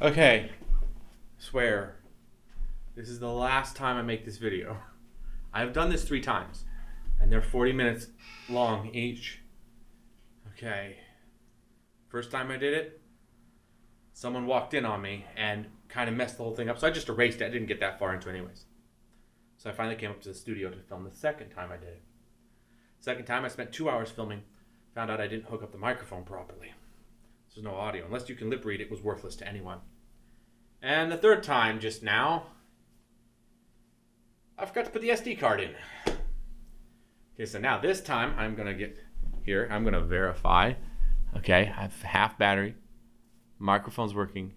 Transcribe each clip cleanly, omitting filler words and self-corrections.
Okay, swear, this is the last time I make this video. I've done this 3 times, and they're 40 minutes long each. Okay, first time I did it, someone walked in on me and kind of messed the whole thing up, so I just erased it. I didn't get that far into it anyways. So I finally came up to the studio to film the second time I did it. Second time I spent 2 hours filming, found out I didn't hook up the microphone properly. There's no audio. Unless you can lip read, it was worthless to anyone. And the third time, just now, I forgot to put the SD card in. Okay, so now this time, I'm going to get here. I'm going to verify. Okay, I have half battery. Microphone's working.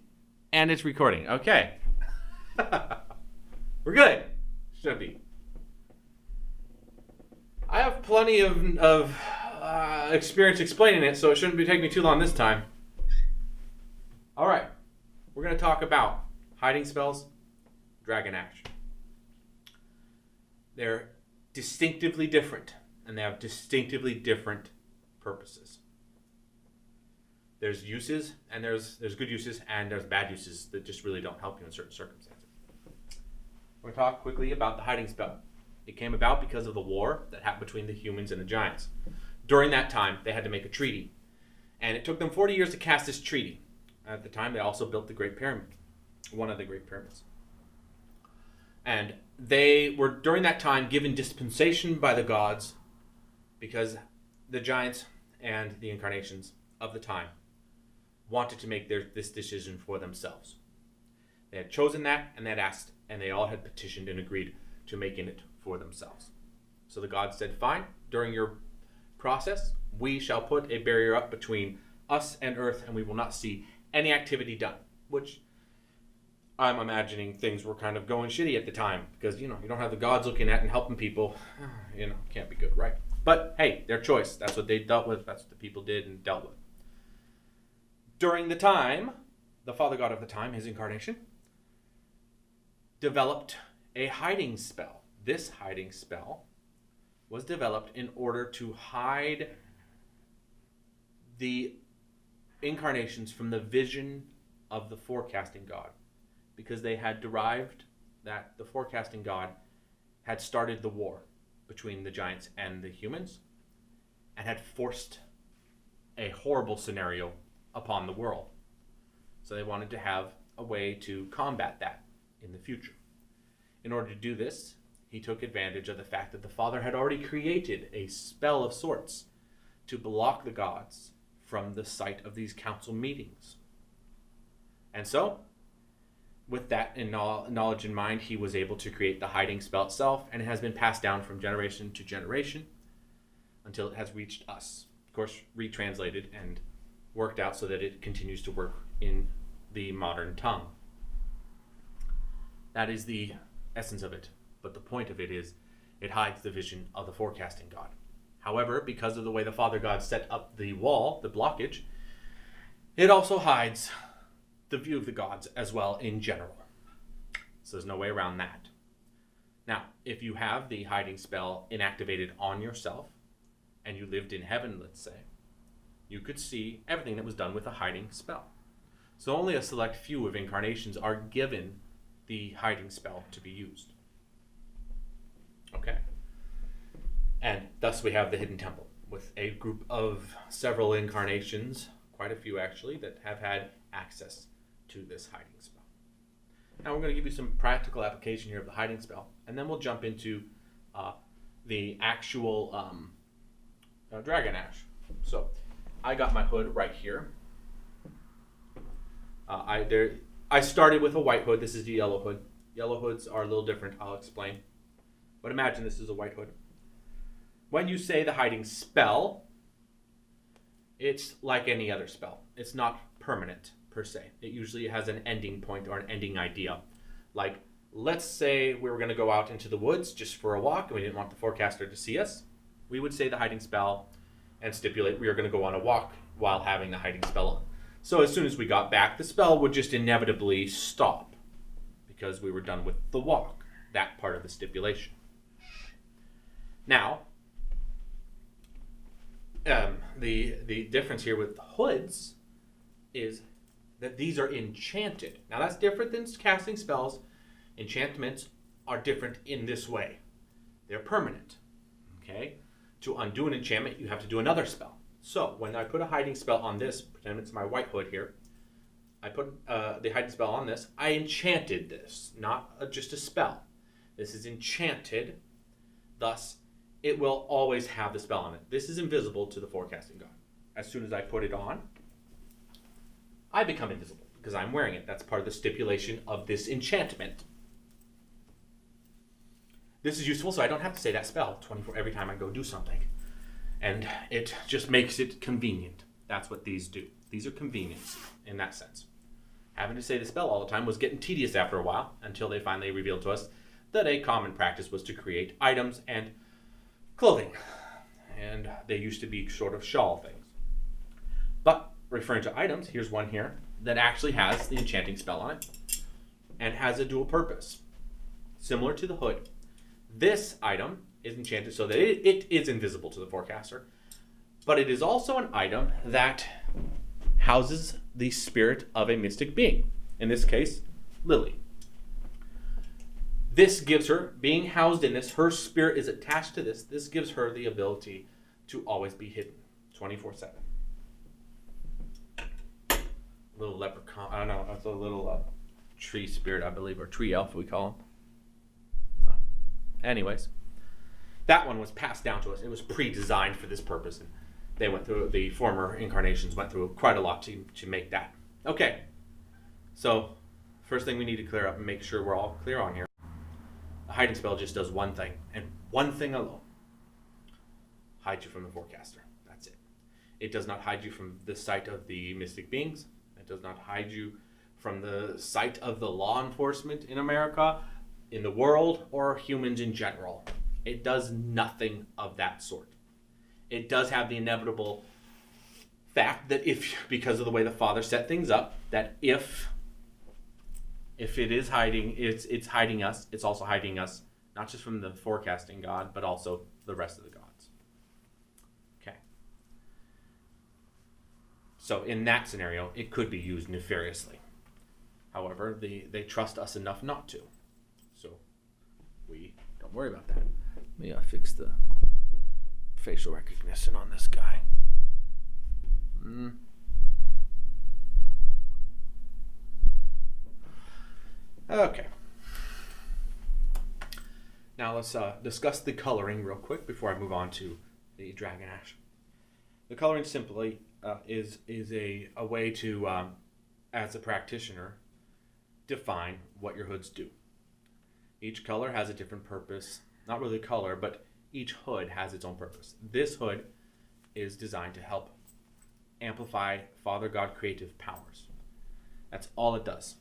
And it's recording. Okay. We're good. Should be. I have plenty of experience explaining it, so it shouldn't be taking me too long this time. All right, we're going to talk about hiding spells, Dragon Ash. They're distinctively different, and they have distinctively different purposes. There's uses, and there's good uses, and there's bad uses that just really don't help you in certain circumstances. We're going to talk quickly about the hiding spell. It came about because of the war that happened between the humans and the giants. During that time, they had to make a treaty, and it took them 40 years to cast this treaty. At the time, they also built the Great Pyramid, one of the Great Pyramids. And they were, during that time, given dispensation by the gods because the giants and the incarnations of the time wanted to make this decision for themselves. They had chosen that, and they had asked, and they all had petitioned and agreed to making it for themselves. So the gods said, fine, during your process, we shall put a barrier up between us and Earth, and we will not see any activity done, which I'm imagining things were kind of going shitty at the time because, you don't have the gods looking at and helping people. Can't be good, right? But hey, their choice. That's what they dealt with. That's what the people did and dealt with. During the time, the father god of the time, his incarnation, developed a hiding spell. This hiding spell was developed in order to hide the incarnations from the vision of the forecasting god, because they had derived that the forecasting god had started the war between the giants and the humans and had forced a horrible scenario upon the world. So they wanted to have a way to combat that in the future. In order to do this, he took advantage of the fact that the father had already created a spell of sorts to block the gods from the sight of these council meetings. And so, with that in knowledge in mind, he was able to create the hiding spell itself, and it has been passed down from generation to generation until it has reached us. Of course, retranslated and worked out so that it continues to work in the modern tongue. That is the essence of it, but the point of it is it hides the vision of the forecasting god. However, because of the way the father god set up the wall, the blockage, it also hides the view of the gods as well in general. So there's no way around that. Now, if you have the hiding spell inactivated on yourself, and you lived in heaven, let's say, you could see everything that was done with a hiding spell. So only a select few of incarnations are given the hiding spell to be used. Okay. And thus we have the Hidden Temple, with a group of several incarnations, quite a few actually, that have had access to this hiding spell. Now we're going to give you some practical application here of the hiding spell, and then we'll jump into the actual Dragon Ash. So I got my hood right here. I started with a white hood. This is the yellow hood. Yellow hoods are a little different. I'll explain. But imagine this is a white hood. When you say the hiding spell, it's like any other spell. It's not permanent, per se. It usually has an ending point or an ending idea. Like, let's say we were going to go out into the woods just for a walk, and we didn't want the forecaster to see us. We would say the hiding spell and stipulate we are going to go on a walk while having the hiding spell on. So as soon as we got back, the spell would just inevitably stop because we were done with the walk, that part of the stipulation. Now, the difference here with the hoods is that these are enchanted. Now that's different than casting spells. Enchantments are different in this way. They're permanent. Okay? To undo an enchantment, you have to do another spell. So when I put a hiding spell on this, pretend it's my white hood here, I put the hiding spell on this, I enchanted this, not just a spell. This is enchanted, thus it will always have the spell on it. This is invisible to the forecasting god. As soon as I put it on, I become invisible because I'm wearing it. That's part of the stipulation of this enchantment. This is useful so I don't have to say that spell 24 every time I go do something. And it just makes it convenient. That's what these do. These are convenience in that sense. Having to say the spell all the time was getting tedious after a while until they finally revealed to us that a common practice was to create items and clothing. And they used to be sort of shawl things. But referring to items, here's one here that actually has the enchanting spell on it and has a dual purpose. Similar to the hood, this item is enchanted so that it is invisible to the forecaster, but it is also an item that houses the spirit of a mystic being. In this case, Lily. This gives her, being housed in this, her spirit is attached to this. This gives her the ability to always be hidden 24/7. Little leprechaun, I don't know, that's a little tree spirit, I believe, or tree elf we call him. Anyways, that one was passed down to us. It was pre-designed for this purpose, and they went through, the former incarnations went through quite a lot to make that. Okay, so first thing we need to clear up and make sure we're all clear on here. The hiding spell just does one thing, and one thing alone. Hide you from the forecaster. That's it. It does not hide you from the sight of the mystic beings. It does not hide you from the sight of the law enforcement in America, in the world, or humans in general. It does nothing of that sort. It does have the inevitable fact that if, because of the way the Father set things up, that if it is hiding, it's hiding us. It's also hiding us, not just from the forecasting god, but also the rest of the gods. Okay. So in that scenario, it could be used nefariously. However, they trust us enough not to. So we don't worry about that. Let me fix the facial recognition on this guy. Okay. Now let's discuss the coloring real quick before I move on to the Dragon Ash. The coloring simply is a way to, as a practitioner, define what your hoods do. Each color has a different purpose. Not really color, but each hood has its own purpose. This hood is designed to help amplify Father God creative powers. That's all it does.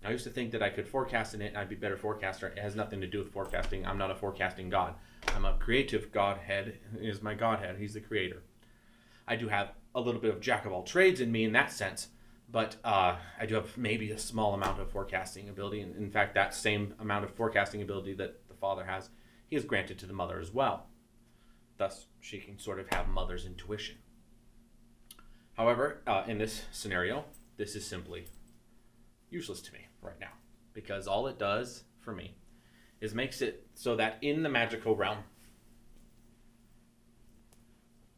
I used to think that I could forecast in it and I'd be a better forecaster. It has nothing to do with forecasting. I'm not a forecasting god. I'm a creative godhead. Is my godhead. He's the creator. I do have a little bit of jack of all trades in me in that sense, but I do have maybe a small amount of forecasting ability. And in fact, that same amount of forecasting ability that the Father has, he is granted to the Mother as well. Thus, she can sort of have Mother's intuition. However, in this scenario, this is simply useless to me right now, because all it does for me is makes it so that in the magical realm,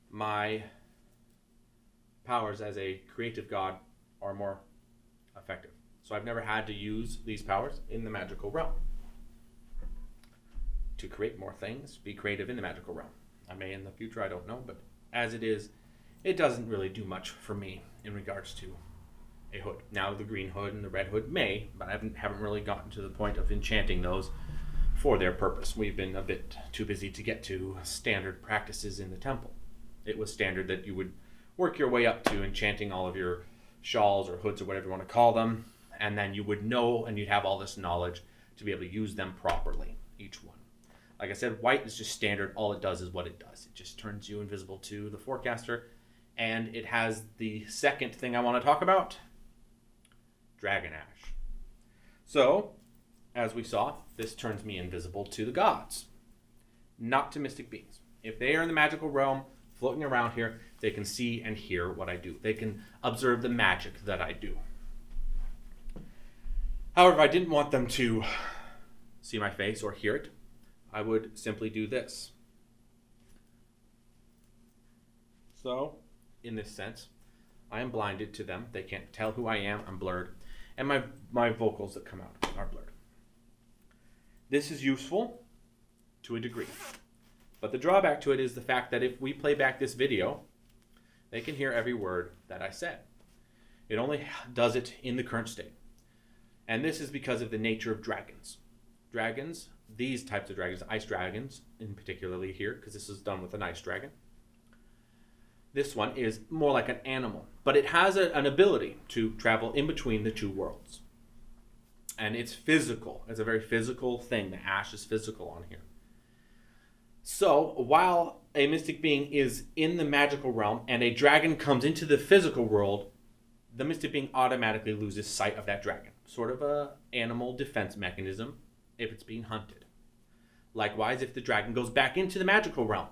my powers as a creative god are more effective. So I've never had to use these powers in the magical realm to create more things, be creative in the magical realm. I may in the future, I don't know, but as it is, it doesn't really do much for me in regards to a hood. Now the green hood and the red hood may, but I haven't really gotten to the point of enchanting those for their purpose. We've been a bit too busy to get to standard practices in the temple. It was standard that you would work your way up to enchanting all of your shawls or hoods or whatever you want to call them, and then you would know and you'd have all this knowledge to be able to use them properly, each one. Like I said, white is just standard. All it does is what it does. It just turns you invisible to the forecaster, and it has the second thing I want to talk about, Dragon Ash. So, as we saw, this turns me invisible to the gods, not to mystic beings. If they are in the magical realm, floating around here, they can see and hear what I do. They can observe the magic that I do. However, if I didn't want them to see my face or hear it, I would simply do this. So, in this sense, I am blinded to them. They can't tell who I am. I'm blurred. And my vocals that come out are blurred. This is useful to a degree. But the drawback to it is the fact that if we play back this video, they can hear every word that I said. It only does it in the current state. And this is because of the nature of dragons. Dragons, these types of dragons, ice dragons in particularly here, because this is done with an ice dragon. This one is more like an animal, but it has an ability to travel in between the two worlds. And it's physical. It's a very physical thing. The ash is physical on here. So, while a mystic being is in the magical realm and a dragon comes into the physical world, the mystic being automatically loses sight of that dragon. Sort of a animal defense mechanism if it's being hunted. Likewise, if the dragon goes back into the magical realm,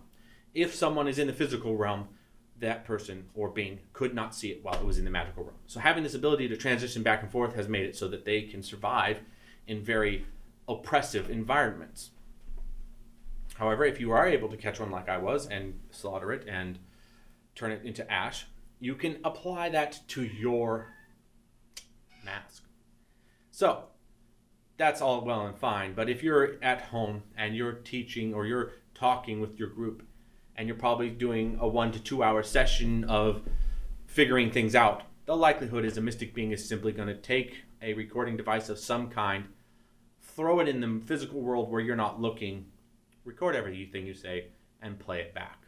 if someone is in the physical realm, that person or being could not see it while it was in the magical realm. So having this ability to transition back and forth has made it so that they can survive in very oppressive environments. However, if you are able to catch one like I was and slaughter it and turn it into ash, you can apply that to your mask. So, that's all well and fine, but if you're at home and you're teaching or you're talking with your group and you're probably doing a 1 to 2 hour session of figuring things out, the likelihood is a mystic being is simply going to take a recording device of some kind, throw it in the physical world where you're not looking, record everything you say, and play it back.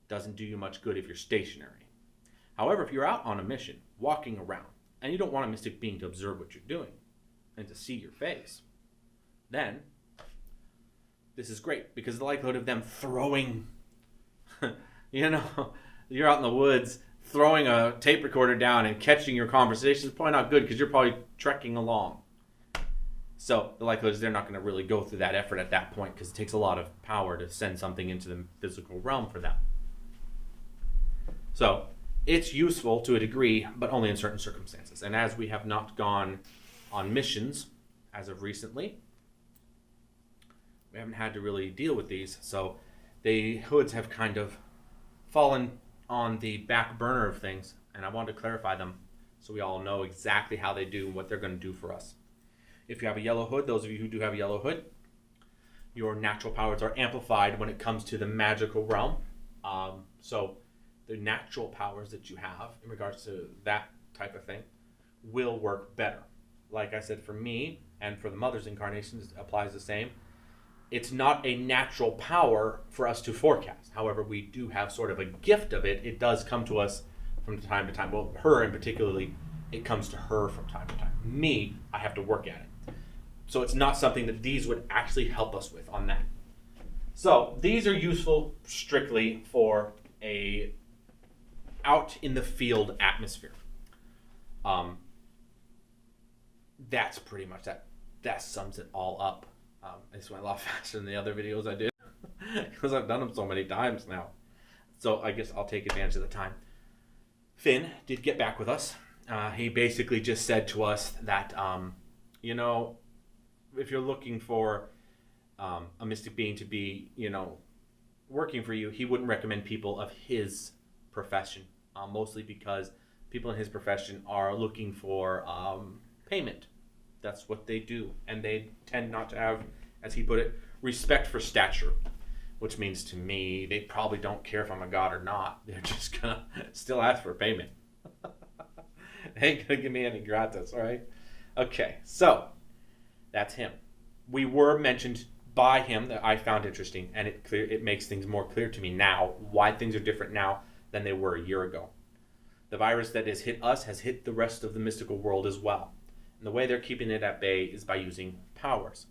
Doesn't do you much good if you're stationary. However, if you're out on a mission, walking around, and you don't want a mystic being to observe what you're doing and to see your face, then this is great because the likelihood of them throwing, you're out in the woods throwing a tape recorder down and catching your conversation is probably not good because you're probably trekking along. So the likelihood is they're not going to really go through that effort at that point because it takes a lot of power to send something into the physical realm for them. So it's useful to a degree, but only in certain circumstances. And as we have not gone on missions as of recently, we haven't had to really deal with these. So the hoods have kind of fallen on the back burner of things, and I wanted to clarify them so we all know exactly how they do and what they're going to do for us. If you have a yellow hood, those of you who do have a yellow hood, your natural powers are amplified when it comes to the magical realm. So the natural powers that you have in regards to that type of thing will work better. Like I said, for me and for the mother's incarnations, it applies the same. It's not a natural power for us to forecast. However, we do have sort of a gift of it. It does come to us from time to time. Well, her in particularly, it comes to her from time to time. Me, I have to work at it. So it's not something that these would actually help us with on that. So these are useful strictly for a out in the field atmosphere. That's pretty much that. That sums it all up. This went a lot faster than the other videos I did because I've done them so many times now. So I guess I'll take advantage of the time. Finn did get back with us. He basically just said to us that, if you're looking for a mystic being to be, working for you, he wouldn't recommend people of his profession, mostly because people in his profession are looking for payment. That's what they do. And they tend not to have, as he put it, respect for stature, which means to me, they probably don't care if I'm a god or not. They're just going to still ask for payment. They ain't going to give me any gratis, all right? Okay, so that's him. We were mentioned by him that I found interesting, and it makes things more clear to me now why things are different now than they were a year ago. The virus that has hit us has hit the rest of the mystical world as well. And the way they're keeping it at bay is by using powers.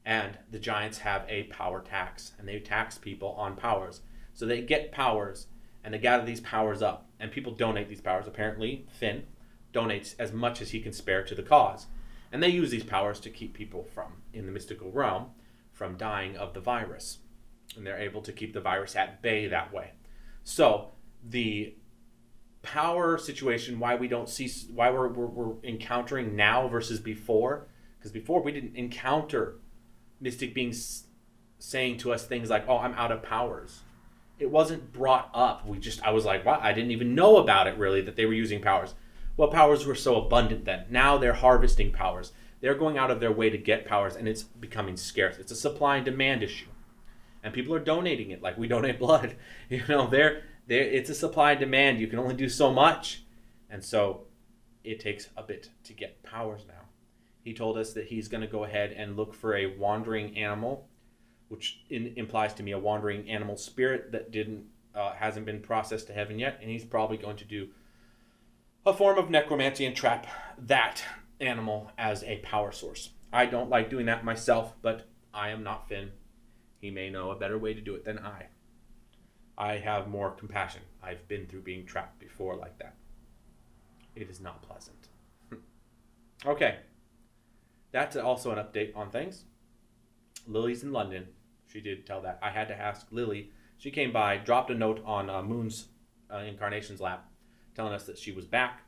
And the giants have a power tax, and they tax people on powers. So they get powers, and they gather these powers up, and people donate these powers. Apparently, Finn donates as much as he can spare to the cause. And they use these powers to keep people in the mystical realm, from dying of the virus. And they're able to keep the virus at bay that way. So the power situation, why we don't see, why we're encountering now versus before, because before we didn't encounter mystic beings saying to us things like, oh, I'm out of powers. It wasn't brought up. I was like, wow, I didn't even know about it really, that they were using powers. Well, powers were so abundant then. Now they're harvesting powers. They're going out of their way to get powers, and it's becoming scarce. It's a supply and demand issue. And people are donating it like we donate blood. It's a supply and demand. You can only do so much. And so it takes a bit to get powers now. He told us that he's going to go ahead and look for a wandering animal, which implies to me a wandering animal spirit that hasn't been processed to heaven yet. And he's probably going to do a form of necromancy and trap that animal as a power source. I don't like doing that myself, but I am not Finn. He may know a better way to do it than I. I have more compassion. I've been through being trapped before like that. It is not pleasant. Okay. That's also an update on things. Lily's in London. She did tell that. I had to ask Lily. She came by, dropped a note on Moon's Incarnations lap, telling us that she was back.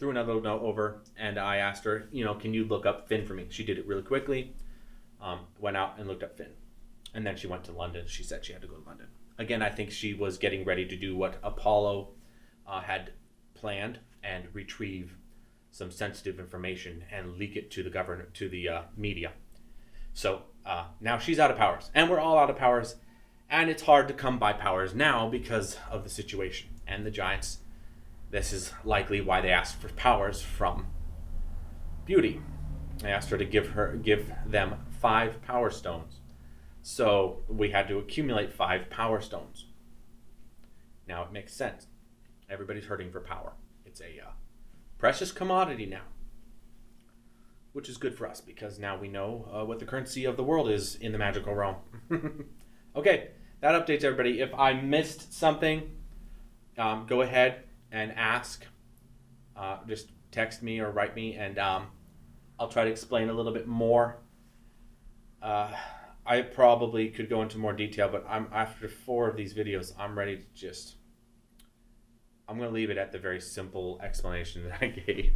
Threw another note over, and I asked her, can you look up Finn for me? She did it really quickly. Went out and looked up Finn. And then she went to London. She said she had to go to London. Again, I think she was getting ready to do what Apollo had planned and retrieve some sensitive information and leak it to the media. So now she's out of powers, and we're all out of powers, and it's hard to come by powers now because of the situation and the giants. This is likely why they asked for powers from Beauty. They asked her to give them 5 power stones. So we had to accumulate 5 power stones. Now it makes sense. Everybody's hurting for power. It's a precious commodity now, which is good for us because now we know what the currency of the world is in the magical realm. Okay, that updates everybody. If I missed something, go ahead and ask. Just text me or write me, and I'll try to explain a little bit more. I probably could go into more detail, but after 4 of these videos, I'm ready to I'm going to leave it at the very simple explanation that I gave.